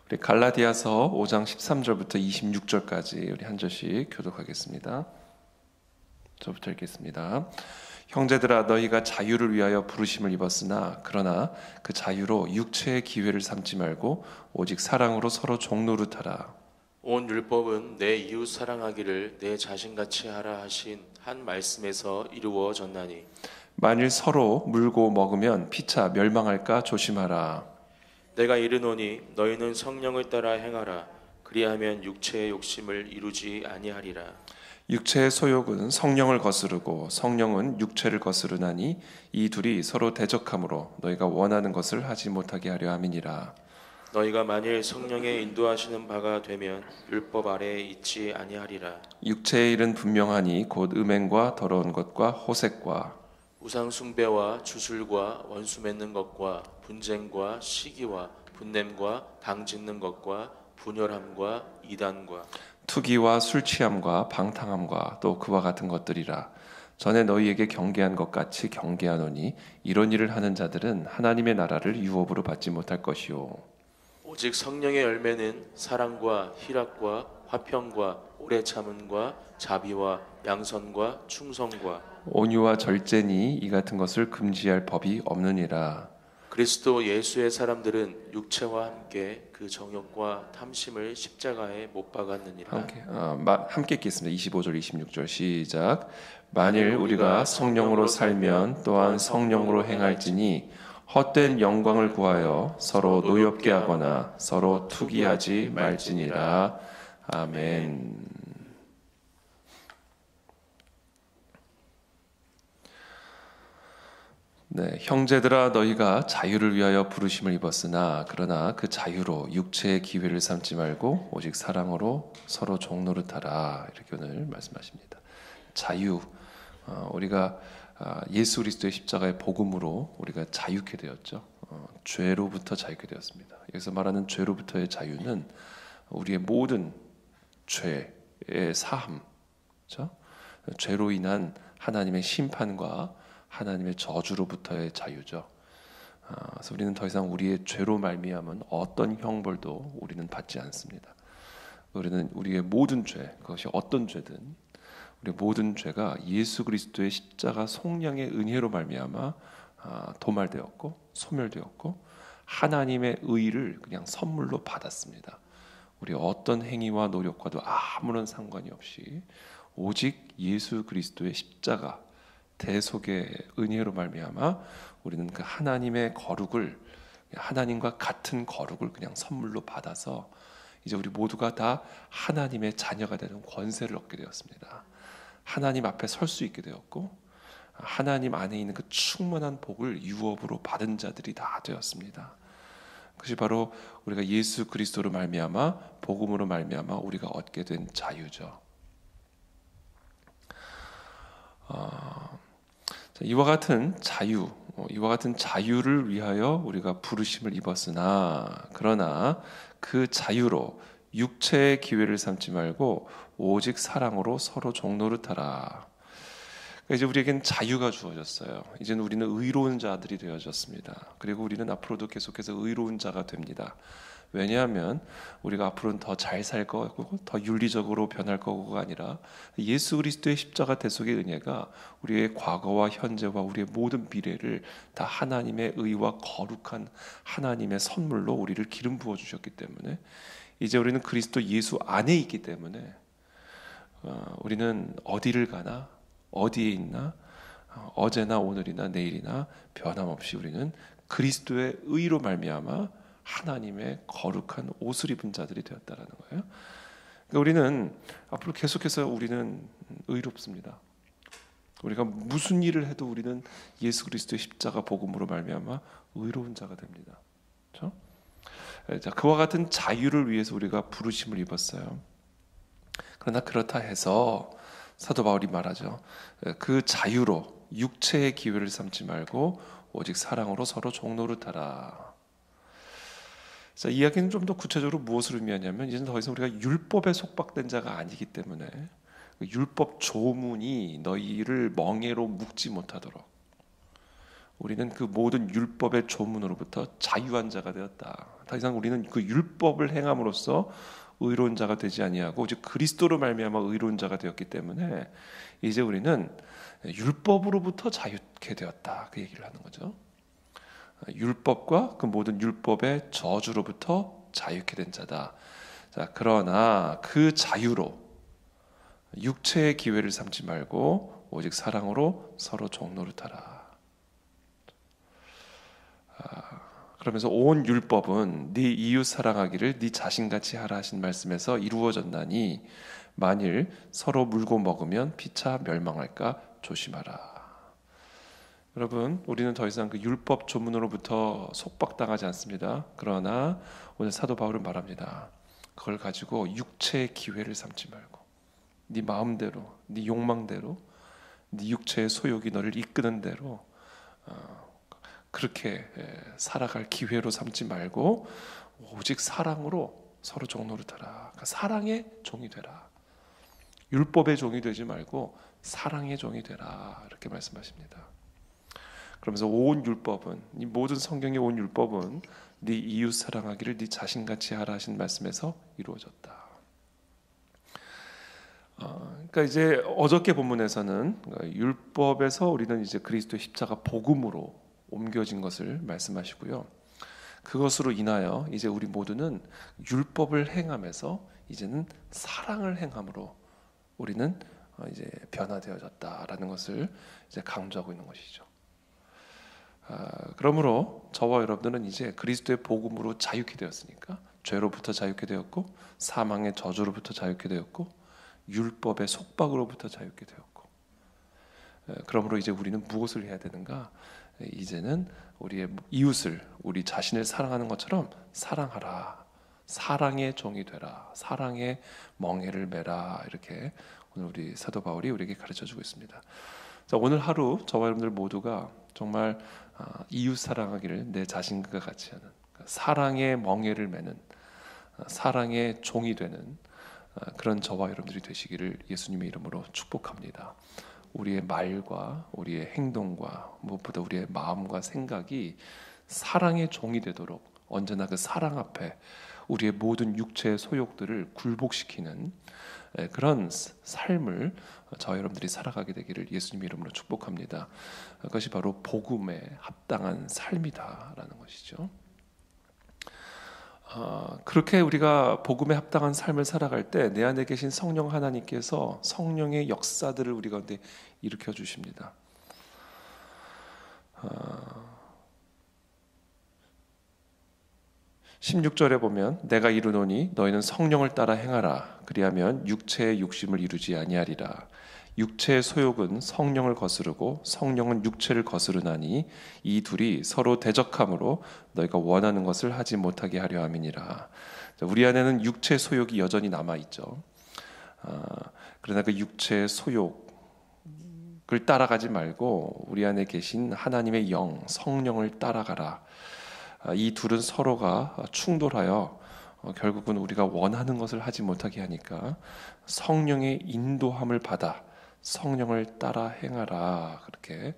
우리 갈라디아서 5장 13절부터 26절까지 우리 한 절씩 교독하겠습니다. 저부터 읽겠습니다. 형제들아, 너희가 자유를 위하여 부르심을 입었으나 그러나 그 자유로 육체의 기회를 삼지 말고 오직 사랑으로 서로 종노릇하라. 온 율법은 내 이웃 사랑하기를 내 자신같이 하라 하신 한 말씀에서 이루어졌나니 만일 서로 물고 먹으면 피차 멸망할까 조심하라. 내가 이르노니 너희는 성령을 따라 행하라. 그리하면 육체의 욕심을 이루지 아니하리라. 육체의 소욕은 성령을 거스르고 성령은 육체를 거스르나니 이 둘이 서로 대적하므로 너희가 원하는 것을 하지 못하게 하려 함이니라. 너희가 만일 성령의 인도하시는 바가 되면 율법 아래에 있지 아니하리라. 육체의 일은 분명하니 곧 음행과 더러운 것과 호색과 우상 숭배와 주술과 원수 맺는 것과 분쟁과 시기와 분냄과 당 짓는 것과 분열함과 이단과 투기와 술 취함과 방탕함과 또 그와 같은 것들이라. 전에 너희에게 경계한 것 같이 경계하노니 이런 일을 하는 자들은 하나님의 나라를 유업으로 받지 못할 것이요. 오직 성령의 열매는 사랑과 희락과 화평과 오래 참음과 자비와 양선과 충성과 온유와 절제니 이 같은 것을 금지할 법이 없느니라. 그리스도 예수의 사람들은 육체와 함께 그 정욕과 탐심을 십자가에 못 박았느니라. 함께 읽겠습니다. 25절 26절 시작. 만일 우리가 성령으로 살면 또한 성령으로 행할지니 헛된 영광을 구하여 서로 노엽게 하거나 서로 투기하지 말지니라. 아멘. 네, 형제들아, 너희가 자유를 위하여 부르심을 입었으나 그러나 그 자유로 육체의 기회를 삼지 말고 오직 사랑으로 서로 종노릇하라. 이렇게 오늘 말씀하십니다. 자유, 우리가 예수 그리스도의 십자가의 복음으로 우리가 자유케 되었죠. 죄로부터 자유케 되었습니다. 여기서 말하는 죄로부터의 자유는 우리의 모든 죄의 사함, 그렇죠? 죄로 인한 하나님의 심판과 하나님의 저주로부터의 자유죠. 그래서 우리는 더 이상 우리의 죄로 말미암은 어떤 형벌도 우리는 받지 않습니다. 우리는 우리의 모든 죄, 그것이 어떤 죄든 우리 모든 죄가 예수 그리스도의 십자가 속량의 은혜로 말미암아 도말되었고 소멸되었고 하나님의 의를 그냥 선물로 받았습니다. 우리 어떤 행위와 노력과도 아무런 상관이 없이 오직 예수 그리스도의 십자가 대속의 은혜로 말미암아 우리는 그 하나님의 거룩을, 하나님과 같은 거룩을 그냥 선물로 받아서 이제 우리 모두가 다 하나님의 자녀가 되는 권세를 얻게 되었습니다. 하나님 앞에 설 수 있게 되었고 하나님 안에 있는 그 충만한 복을 유업으로 받은 자들이 다 되었습니다. 그것이 바로 우리가 예수 그리스도로 말미암아 복음으로 말미암아 우리가 얻게 된 자유죠. 이와 같은 자유를 위하여 우리가 부르심을 입었으나 그러나 그 자유로 육체의 기회를 삼지 말고 오직 사랑으로 서로 종노릇하라. 이제 우리에겐 자유가 주어졌어요. 이제는 우리는 의로운 자들이 되어졌습니다. 그리고 우리는 앞으로도 계속해서 의로운 자가 됩니다. 왜냐하면 우리가 앞으로는 더 잘 살 거고 더 윤리적으로 변할 거고가 아니라 예수 그리스도의 십자가 대속의 은혜가 우리의 과거와 현재와 우리의 모든 미래를 다 하나님의 의와 거룩한 하나님의 선물로 우리를 기름 부어 주셨기 때문에 이제 우리는 그리스도 예수 안에 있기 때문에 우리는 어디를 가나 어디에 있나 어제나 오늘이나 내일이나 변함없이 우리는 그리스도의 의로 말미암아 하나님의 거룩한 옷을 입은 자들이 되었다라는 거예요. 그러니까 우리는 앞으로 계속해서 우리는 의롭습니다. 우리가 무슨 일을 해도 우리는 예수 그리스도의 십자가 복음으로 말미암아 의로운 자가 됩니다. 그렇죠? 자, 그와 같은 자유를 위해서 우리가 부르심을 입었어요. 그러나 그렇다 해서 사도 바울이 말하죠. 그 자유로 육체의 기회를 삼지 말고 오직 사랑으로 서로 종노릇하라. 자, 이야기는 좀 더 구체적으로 무엇을 의미하냐면 이제는 더 이상 우리가 율법에 속박된 자가 아니기 때문에 율법 조문이 너희를 멍에로 묶지 못하도록 우리는 그 모든 율법의 조문으로부터 자유한 자가 되었다. 더 이상 우리는 그 율법을 행함으로써 의로운 자가 되지 아니하고 오직 그리스도로 말미암아 의로운 자가 되었기 때문에 이제 우리는 율법으로부터 자유케 되었다. 그 얘기를 하는 거죠. 율법과 그 모든 율법의 저주로부터 자유케 된 자다. 자, 그러나 그 자유로 육체의 기회를 삼지 말고 오직 사랑으로 서로 종노릇하라. 그러면서 온 율법은 네 이웃 사랑하기를 네 자신같이 하라 하신 말씀에서 이루어졌나니 만일 서로 물고 먹으면 피차 멸망할까 조심하라. 여러분, 우리는 더 이상 그 율법 조문으로부터 속박당하지 않습니다. 그러나 오늘 사도 바울은 말합니다. 그걸 가지고 육체의 기회를 삼지 말고 네 마음대로, 네 욕망대로, 네 육체의 소욕이 너를 이끄는 대로 그렇게 살아갈 기회로 삼지 말고 오직 사랑으로 서로 종노릇하라. 그러니까 사랑의 종이 되라. 율법의 종이 되지 말고 사랑의 종이 되라. 이렇게 말씀하십니다. 그러면서 온 율법은, 이 모든 성경의 온 율법은 네 이웃 사랑하기를 네 자신같이 하라 하신 말씀에서 이루어졌다. 그러니까 이제 어저께 본문에서는 율법에서 우리는 이제 그리스도의 십자가 복음으로 옮겨진 것을 말씀하시고요. 그것으로 인하여 이제 우리 모두는 율법을 행함에서 이제는 사랑을 행함으로 우리는 이제 변화되어졌다라는 것을 이제 강조하고 있는 것이죠. 그러므로 저와 여러분들은 이제 그리스도의 복음으로 자유케 되었으니까 죄로부터 자유케 되었고 사망의 저주로부터 자유케 되었고 율법의 속박으로부터 자유케 되었고 그러므로 이제 우리는 무엇을 해야 되는가? 이제는 우리의 이웃을 우리 자신을 사랑하는 것처럼 사랑하라. 사랑의 종이 되라. 사랑의 멍에를 매라. 이렇게 오늘 우리 사도 바울이 우리에게 가르쳐주고 있습니다. 자, 오늘 하루 저와 여러분들 모두가 정말 이웃 사랑하기를 내 자신과 같이 하는 사랑의 멍에를 매는 사랑의 종이 되는 그런 저와 여러분들이 되시기를 예수님의 이름으로 축복합니다. 우리의 말과 우리의 행동과 무엇보다 우리의 마음과 생각이 사랑의 종이 되도록 언제나 그 사랑 앞에 우리의 모든 육체의 소욕들을 굴복시키는 그런 삶을 저와 여러분들이 살아가게 되기를 예수님의 이름으로 축복합니다. 그것이 바로 복음에 합당한 삶이다라는 것이죠. 그렇게 우리가 복음에 합당한 삶을 살아갈 때 내 안에 계신 성령 하나님께서 성령의 역사들을 우리 가운데 일으켜 주십니다. 16절에 보면 내가 이르노니 너희는 성령을 따라 행하라. 그리하면 육체의 욕심을 이루지 아니하리라. 육체의 소욕은 성령을 거스르고 성령은 육체를 거스르나니 이 둘이 서로 대적함으로 너희가 원하는 것을 하지 못하게 하려 함이니라. 우리 안에는 육체의 소욕이 여전히 남아있죠. 그러나 그 육체의 소욕을 따라가지 말고 우리 안에 계신 하나님의 영, 성령을 따라가라. 이 둘은 서로가 충돌하여 결국은 우리가 원하는 것을 하지 못하게 하니까 성령의 인도함을 받아 성령을 따라 행하라. 그렇게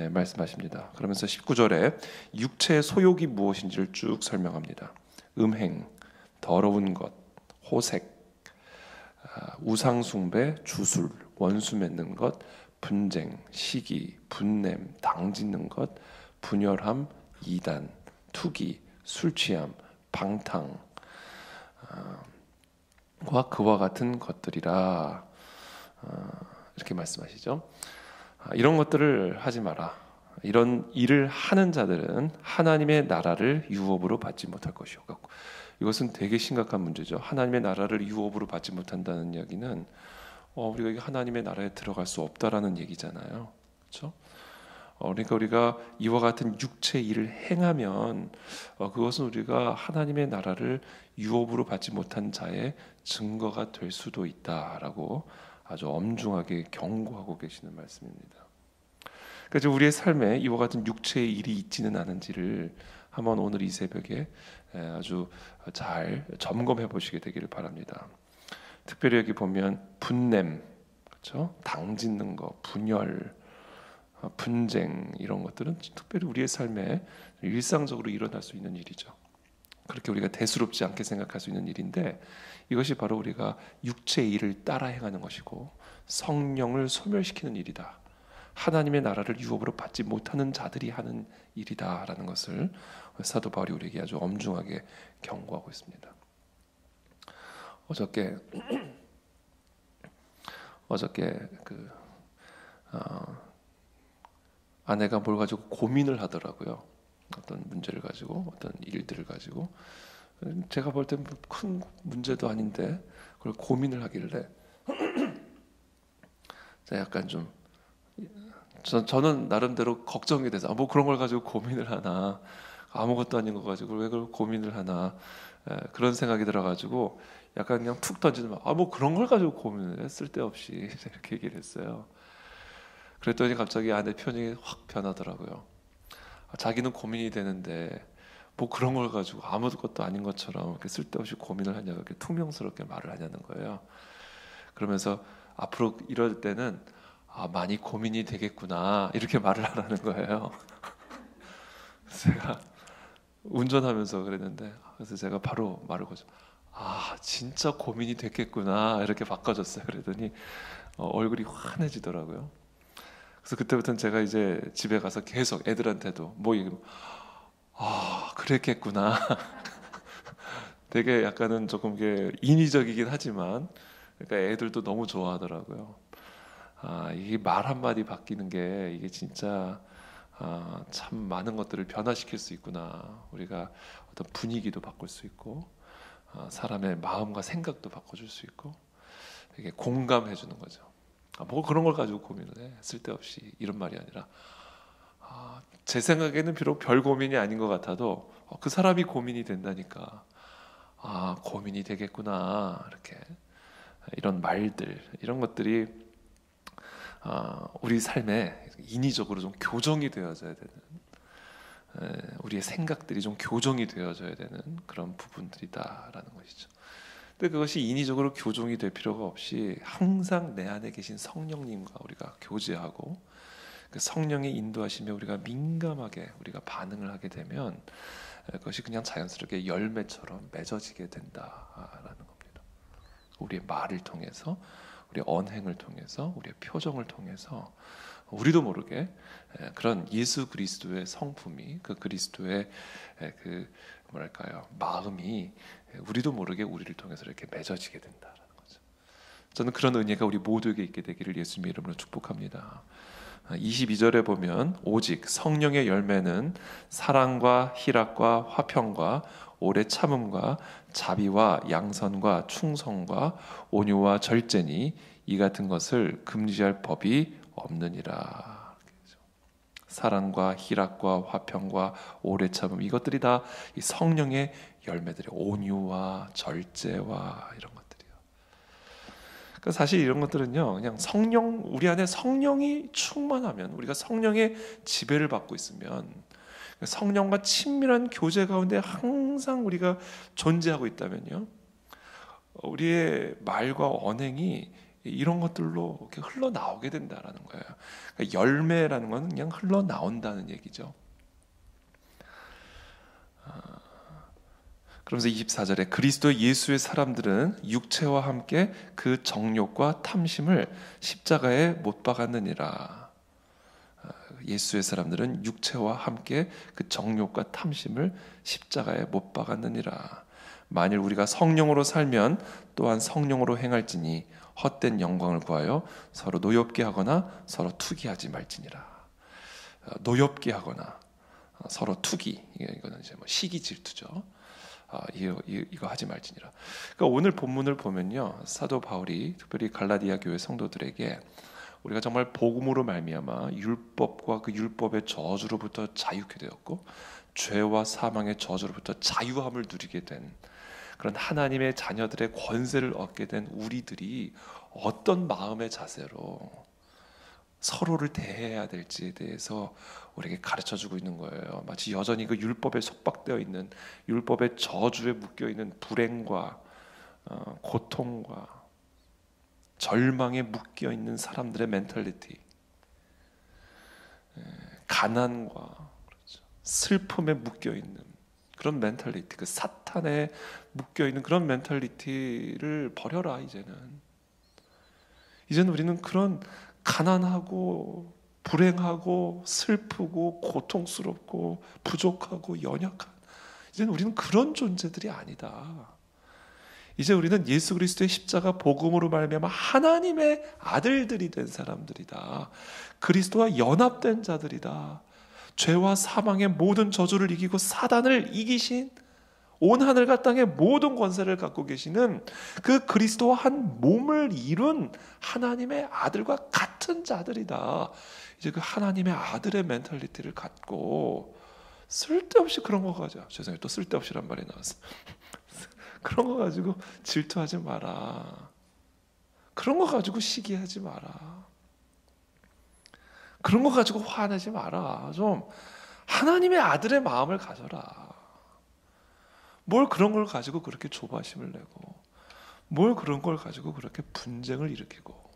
말씀하십니다. 그러면서 19절에 육체의 소욕이 무엇인지를 쭉 설명합니다. 음행, 더러운 것, 호색, 우상숭배, 주술, 원수 맺는 것, 분쟁, 시기, 분냄, 당짓는 것, 분열함, 이단, 투기, 술취함, 방탕 과 그와 같은 것들이라. 이렇게 말씀하시죠. 이런 것들을 하지 마라. 이런 일을 하는 자들은 하나님의 나라를 유업으로 받지 못할 것이요. 이것은 되게 심각한 문제죠. 하나님의 나라를 유업으로 받지 못한다는 이야기는 우리가 하나님의 나라에 들어갈 수 없다라는 얘기잖아요. 그렇죠? 그러니까 우리가 이와 같은 육체의 일을 행하면 그것은 우리가 하나님의 나라를 유업으로 받지 못한 자의 증거가 될 수도 있다라고 아주 엄중하게 경고하고 계시는 말씀입니다. 그래서 우리의 삶에 이와 같은 육체의 일이 있지는 않은지를 한번 오늘 이 새벽에 아주 잘 점검해 보시게 되기를 바랍니다. 특별히 여기 보면 분냄, 그렇죠? 당짓는 거, 분열, 분쟁 이런 것들은 특별히 우리의 삶에 일상적으로 일어날 수 있는 일이죠. 그렇게 우리가 대수롭지 않게 생각할 수 있는 일인데 이것이 바로 우리가 육체의 일을 따라 행하는 것이고 성령을 소멸시키는 일이다. 하나님의 나라를 유업으로 받지 못하는 자들이 하는 일이다라는 것을 사도 바울이 우리에게 아주 엄중하게 경고하고 있습니다. 어저께 아내가 뭘 가지고 고민을 하더라고요. 어떤 문제를 가지고 어떤 일들을 가지고 제가 볼 때 큰 문제도 아닌데 그걸 고민을 하길래 제가 약간 좀 저는 나름대로 걱정이 돼서 뭐 그런 걸 가지고 고민을 하나 아무것도 아닌 거 가지고 왜 그걸 고민을 하나 그런 생각이 들어가지고 약간 그냥 툭 던지는 뭐 그런 걸 가지고 고민을 해 쓸데없이 이렇게 얘기를 했어요. 그랬더니 갑자기 아내 표정이 확 변하더라고요. 자기는 고민이 되는데 뭐 그런 걸 가지고 아무것도 아닌 것처럼 이렇게 쓸데없이 고민을 하냐고 이렇게 퉁명스럽게 말을 하냐는 거예요. 그러면서 앞으로 이럴 때는 많이 고민이 되겠구나 이렇게 말을 하라는 거예요. 제가 운전하면서 그랬는데 그래서 제가 바로 말을 거죠. 진짜 고민이 됐겠구나 이렇게 바꿔줬어요. 그랬더니 얼굴이 환해지더라고요. 그래서 그때부터는 제가 이제 집에 가서 계속 애들한테도 뭐 이거 그랬겠구나. 되게 약간은 조금 이게 인위적이긴 하지만 그러니까 애들도 너무 좋아하더라고요. 이게 말 한마디 바뀌는 게 이게 진짜 참 많은 것들을 변화시킬 수 있구나. 우리가 어떤 분위기도 바꿀 수 있고 사람의 마음과 생각도 바꿔줄 수 있고 이게 공감해 주는 거죠. 뭐 그런 걸 가지고 고민을 해 쓸데없이 이런 말이 아니라 제 생각에는 비록 별 고민이 아닌 것 같아도 그 사람이 고민이 된다니까 고민이 되겠구나 이렇게 이런 말들 이런 것들이 우리 삶에 인위적으로 좀 교정이 되어져야 되는 우리의 생각들이 좀 교정이 되어져야 되는 그런 부분들이다라는 것이죠. 근데 그것이 인위적으로 교정이 될 필요가 없이 항상 내 안에 계신 성령님과 우리가 교제하고 그 성령의 인도하심에 우리가 민감하게 우리가 반응을 하게 되면 그것이 그냥 자연스럽게 열매처럼 맺어지게 된다라는 겁니다. 우리의 말을 통해서 우리의 언행을 통해서 우리의 표정을 통해서 우리도 모르게 그런 예수 그리스도의 성품이 그 그리스도의 그 뭐랄까요 마음이 우리도 모르게 우리를 통해서 이렇게 맺어지게 된다라는 거죠. 저는 그런 은혜가 우리 모두에게 있게 되기를 예수님의 이름으로 축복합니다. 22절에 보면 오직 성령의 열매는 사랑과 희락과 화평과 오래 참음과 자비와 양선과 충성과 온유와 절제니 이 같은 것을 금지할 법이 없느니라. 사랑과 희락과 화평과 오래 참음 이것들이 다 이 성령의 열매들이 온유와 절제와 이런 것들이요. 그러니까 사실 이런 것들은요, 그냥 우리 안에 성령이 충만하면 우리가 성령의 지배를 받고 있으면 성령과 친밀한 교제 가운데 항상 우리가 존재하고 있다면요, 우리의 말과 언행이 이런 것들로 이렇게 흘러나오게 된다라는 거예요. 그러니까 열매라는 것은 그냥 흘러나온다는 얘기죠. 그러면서 24절에 그리스도 예수의 사람들은 육체와 함께 그 정욕과 탐심을 십자가에 못 박았느니라. 예수의 사람들은 육체와 함께 그 정욕과 탐심을 십자가에 못 박았느니라. 만일 우리가 성령으로 살면 또한 성령으로 행할지니 헛된 영광을 구하여 서로 노엽게 하거나 서로 투기하지 말지니라. 노엽게 하거나 서로 투기, 이거는 이제 뭐 시기 질투죠. 이거 하지 말지니라. 그러니까 오늘 본문을 보면요, 사도 바울이 특별히 갈라디아 교회 성도들에게 우리가 정말 복음으로 말미암아 율법과 그 율법의 저주로부터 자유케 되었고 죄와 사망의 저주로부터 자유함을 누리게 된 그런 하나님의 자녀들의 권세를 얻게 된 우리들이 어떤 마음의 자세로 서로를 대해야 될지에 대해서 우리에게 가르쳐주고 있는 거예요. 마치 여전히 그 율법에 속박되어 있는, 율법의 저주에 묶여 있는 불행과 고통과 절망에 묶여 있는 사람들의 멘탈리티. 가난과 그렇죠. 슬픔에 묶여 있는 그런 멘탈리티, 그 사탄에 묶여 있는 그런 멘탈리티를 버려라. 이제는 우리는 그런 가난하고 불행하고 슬프고 고통스럽고 부족하고 연약한, 이제는 우리는 그런 존재들이 아니다. 이제 우리는 예수 그리스도의 십자가 복음으로 말미암아 하나님의 아들들이 된 사람들이다. 그리스도와 연합된 자들이다. 죄와 사망의 모든 저주를 이기고 사단을 이기신, 온 하늘과 땅의 모든 권세를 갖고 계시는 그 그리스도와 한 몸을 이룬 하나님의 아들과 같은 자들이다. 이제 그 하나님의 아들의 멘탈리티를 갖고 쓸데없이 그런 거 가지고, 죄송해요, 또 쓸데없이란 말이 나왔어. 그런 거 가지고 질투하지 마라. 그런 거 가지고 시기하지 마라. 그런 거 가지고 화내지 마라. 좀 하나님의 아들의 마음을 가져라. 뭘 그런 걸 가지고 그렇게 조바심을 내고, 뭘 그런 걸 가지고 그렇게 분쟁을 일으키고,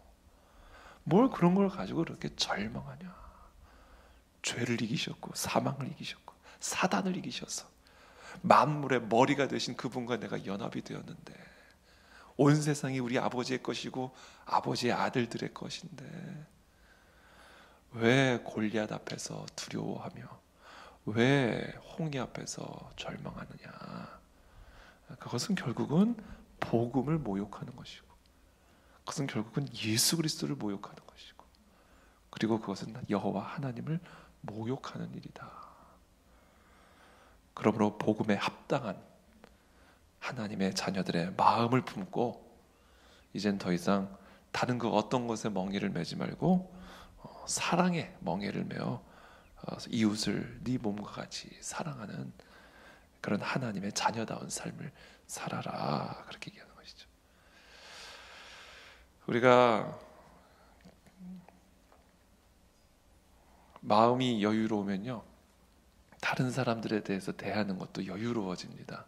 뭘 그런 걸 가지고 그렇게 절망하냐. 죄를 이기셨고 사망을 이기셨고 사단을 이기셔서 만물의 머리가 되신 그분과 내가 연합이 되었는데, 온 세상이 우리 아버지의 것이고 아버지의 아들들의 것인데 왜 골리앗 앞에서 두려워하며 왜 홍해 앞에서 절망하느냐. 그것은 결국은 복음을 모욕하는 것이고, 그것은 결국은 예수 그리스도를 모욕하는 것이고, 그리고 그것은 여호와 하나님을 모욕하는 일이다. 그러므로 복음에 합당한 하나님의 자녀들의 마음을 품고 이젠 더 이상 다른 그 어떤 것에 멍에를 매지 말고 사랑에 멍에를 메어 이웃을 네 몸과 같이 사랑하는 그런 하나님의 자녀다운 삶을 살아라. 그렇게 얘기하는 것이죠. 우리가 마음이 여유로우면요, 다른 사람들에 대해서 대하는 것도 여유로워집니다.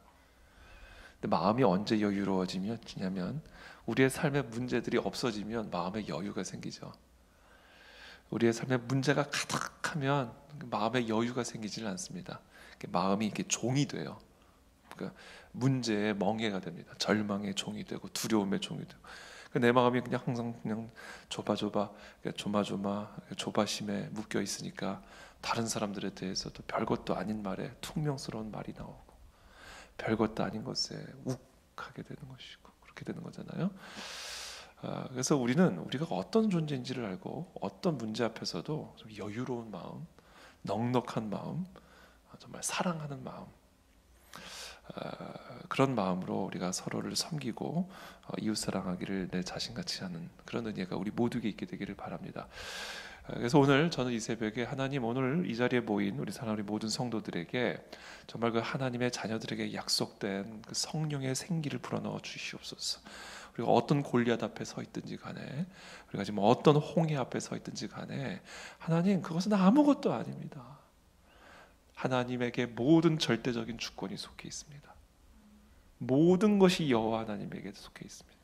근데 마음이 언제 여유로워지냐면 우리의 삶의 문제들이 없어지면 마음에 여유가 생기죠. 우리의 삶에 문제가 가득하면 마음에 여유가 생기지는 않습니다. 마음이 이렇게 종이 돼요. 그러니까 문제의 멍에가 됩니다. 절망의 종이 되고 두려움의 종이 되고, 내 마음이 그냥 항상 그냥 조바심에 묶여 있으니까 다른 사람들에 대해서도 별것도 아닌 말에 퉁명스러운 말이 나오고 별것도 아닌 것에 욱하게 되는 것이고, 그렇게 되는 거잖아요. 그래서 우리가 어떤 존재인지를 알고 어떤 문제 앞에서도 좀 여유로운 마음, 넉넉한 마음, 정말 사랑하는 마음, 그런 마음으로 우리가 서로를 섬기고 이웃사랑하기를 내 자신같이 하는 그런 은혜가 우리 모두에게 있게 되기를 바랍니다. 그래서 오늘 저는 이 새벽에 하나님, 오늘 이 자리에 모인 우리 사랑하는 모든 성도들에게 정말 그 하나님의 자녀들에게 약속된 그 성령의 생기를 불어넣어 주시옵소서. 우리가 어떤 골리앗 앞에 서 있든지 간에, 우리가 지금 어떤 홍해 앞에 서 있든지 간에, 하나님, 그것은 아무것도 아닙니다. 하나님에게 모든 절대적인 주권이 속해 있습니다. 모든 것이 여호와 하나님에게 속해 있습니다.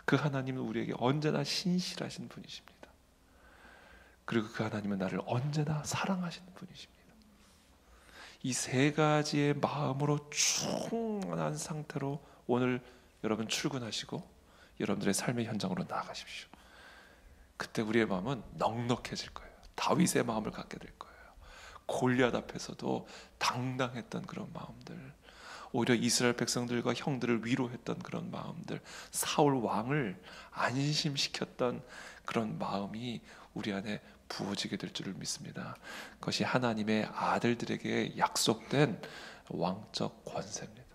그 하나님은 우리에게 언제나 신실하신 분이십니다. 그리고 그 하나님은 나를 언제나 사랑하시는 분이십니다. 이 세 가지의 마음으로 충만한 상태로 오늘 여러분 출근하시고 여러분들의 삶의 현장으로 나아가십시오. 그때 우리의 마음은 넉넉해질 거예요. 다윗의 마음을 갖게 될 거예요. 골리앗 앞에서도 당당했던 그런 마음들, 오히려 이스라엘 백성들과 형들을 위로했던 그런 마음들, 사울 왕을 안심시켰던 그런 마음이 우리 안에 부어지게 될 줄을 믿습니다. 그것이 하나님의 아들들에게 약속된 왕적 권세입니다.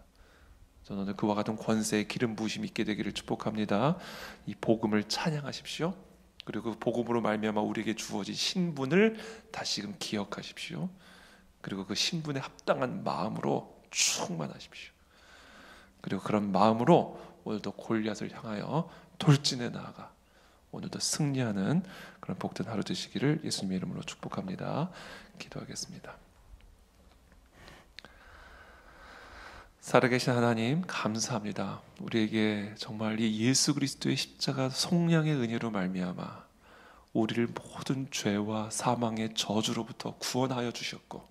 저는 오늘 그와 같은 권세의 기름 부으심이 있게 되기를 축복합니다. 이 복음을 찬양하십시오. 그리고 복음으로 말미암아 우리에게 주어진 신분을 다시금 기억하십시오. 그리고 그 신분에 합당한 마음으로 충만하십시오. 그리고 그런 마음으로 오늘도 골리앗을 향하여 돌진해 나아가 오늘도 승리하는 그런 복된 하루 되시기를 예수님의 이름으로 축복합니다. 기도하겠습니다. 살아계신 하나님, 감사합니다. 우리에게 정말 이 예수 그리스도의 십자가 속량의 은혜로 말미암아 우리를 모든 죄와 사망의 저주로부터 구원하여 주셨고,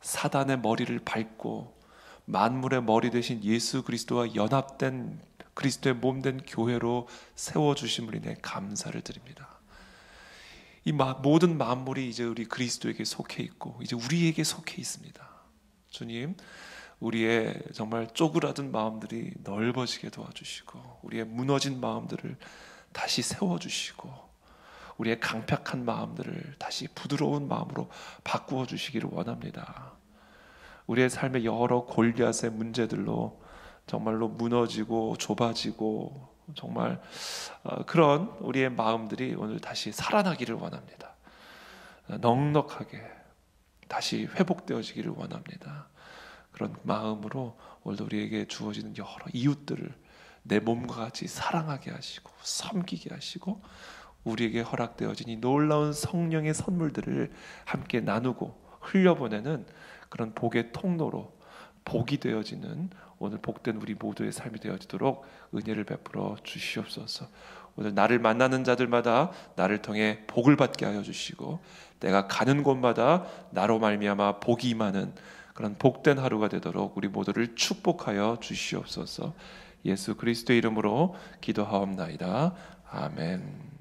사단의 머리를 밟고 만물의 머리 되신 예수 그리스도와 연합된 그리스도의 몸된 교회로 세워주심을 인해 감사를 드립니다. 이 모든 만물이 이제 우리 그리스도에게 속해 있고 이제 우리에게 속해 있습니다. 주님, 우리의 정말 쪼그라든 마음들이 넓어지게 도와주시고, 우리의 무너진 마음들을 다시 세워주시고, 우리의 강팍한 마음들을 다시 부드러운 마음으로 바꾸어 주시기를 원합니다. 우리의 삶의 여러 골리앗의 문제들로 정말로 무너지고 좁아지고 정말 그런 우리의 마음들이 오늘 다시 살아나기를 원합니다. 넉넉하게 다시 회복되어지기를 원합니다. 그런 마음으로 오늘도 우리에게 주어지는 여러 이웃들을 내 몸과 같이 사랑하게 하시고 섬기게 하시고, 우리에게 허락되어진 이 놀라운 성령의 선물들을 함께 나누고 흘려보내는 그런 복의 통로로 복이 되어지는 오늘 복된 우리 모두의 삶이 되어지도록 은혜를 베풀어 주시옵소서. 오늘 나를 만나는 자들마다 나를 통해 복을 받게 하여 주시고, 내가 가는 곳마다 나로 말미암아 복이 임하는 그런 복된 하루가 되도록 우리 모두를 축복하여 주시옵소서. 예수 그리스도의 이름으로 기도하옵나이다. 아멘.